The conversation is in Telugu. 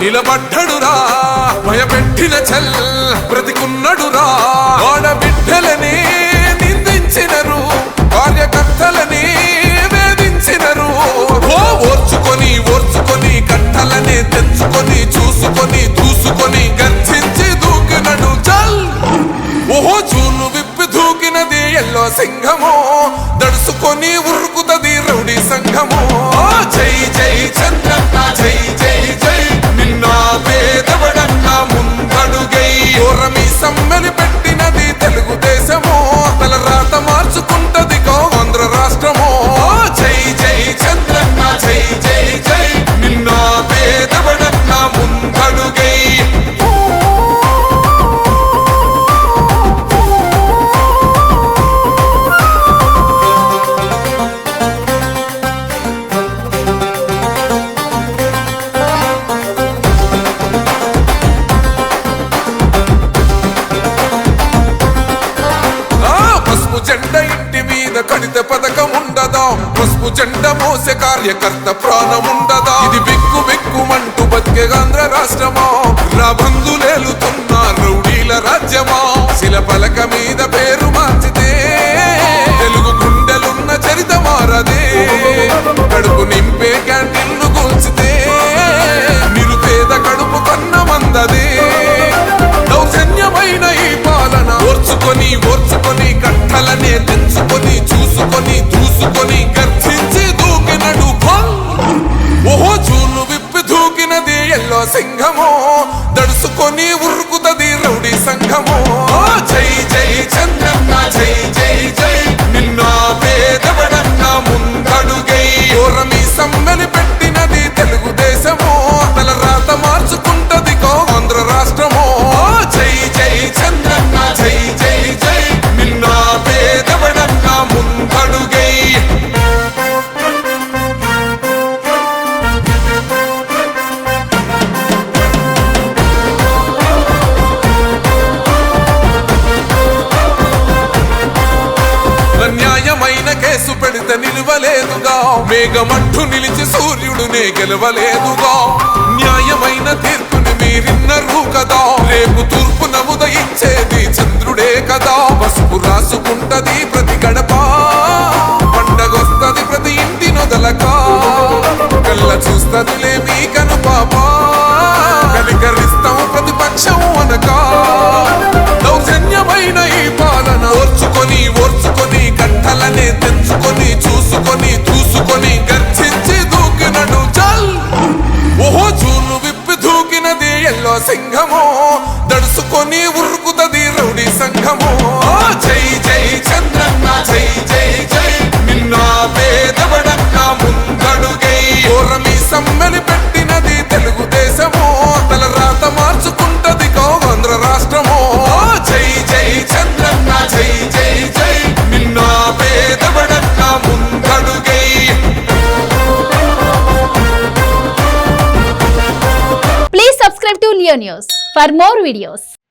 నిలబడ్డడురా భయపెట్టిన చల్ బ్రతికున్నడురా ఆడబిడ్డలని నిందించినరు కార్యకర్తలని వేధించినరు ఓర్చుకొని ఓర్చుకొని కట్టలనే తెంచుకొని చూసుకొని దూసుకొని గర్జించి దూకినడు చల్ ఓహో చూలు విప్పి దూకినది ఎల్లో సింహము దడుసుకొని ఉరుకుతది రౌడీ సంఘము జై జై చంద్రన్న జై జై జై నిన్న పేదవడన్న ముందడుగై ఓరమి సమ్మెలి పెట్టినది తెలుగుదేశము తల రాత మార్చుకుంటది ఆంధ్ర రాష్ట్రము జై జై చంద్రన్న జై జై జై నిన్న పేదవడన్న ముందడుగై జెండ ఇంటి మీద కడిత పథకం ఉండదా పసుపు జెండ మోసే కార్యకర్త ప్రాణం ఉండదా ఇది బిక్కు బిక్కుమంటూ బతికే ఆంధ్ర రాష్ట్రమా నా బంధులేలుతున్న రౌడీల రాజ్యమా శిల పలక మీద పేరు మార్చితే తెలుగు గుండెలున్న చరిత మారదే కడుపు నింపే క్యాంటీన్లు కూల్చితే నిరుపేద కడుపు కన్న మందదే దౌర్జన్యమైన ఈ పాలన ఓర్చుకొని ఓర్చుకొని కట్టలనే తెంచుకొని చూసుకొని దూసుకొని గర్జించి దూకినడు ఓహో చూలు విప్పి దూకినది ఎల్లో సింహము దడుసుకొని ఉరుకుతది రౌడీ సంఘము జై జై చంద్రన్న జై జై జై నిన్న పేదవడన్న ముందడుగై ఓరమి సమ్మెలి పెట్టినది తెలుగుదేశము తల రాత మార్చుకుంటది ఆంధ్ర రాష్ట్రము జై జై చంద్రన్న జై జై జై నిన్న పేదవడన్న ముందడుగై న్యాయమైన కేసు పెడితే నిలవలేదుగా మేఘమంటూ నిలిచి సూర్యుడునే గెలవలేదుగా న్యాయమైన తీర్పుని మీరిన్నరు కదా రేపు తూర్పున ఉదయించేది చంద్రుడే కదా పసుపు రాసుకుంటది ప్రతి గడప పండగొస్తది ప్రతి ఇంటి నొదలక కళ్ళ చూస్తదిలే మీ కను పాప కనికరిస్తాం ప్రతిపక్షం అనక దౌర్జన్యమైన ఈ పాలన ఓర్చుకొని ఓర్చుకొని కట్టలనే తెంచుకొని చూసుకొని దూసుకొని గర్జించి దూకినడు చల్ ఓహో చూలు విప్పి దూకినది ఎల్లో సింహము దడుసుకొని ఉరుకుతది రౌడీ సంఘము జై జై చంద్రన్న జై జై జై నిన్న పేదవడన్న ముందడుగై ఓరమి సమ్మెలి పెట్టినది తెలుగుదేశము తల రాత మార్చుకుంటది ఆంధ్ర రాష్ట్రము జై జై చంద్రన్న జై జై జై నిన్న పేదవడన్న ముందడుగై Please subscribe to Leo News for more videos.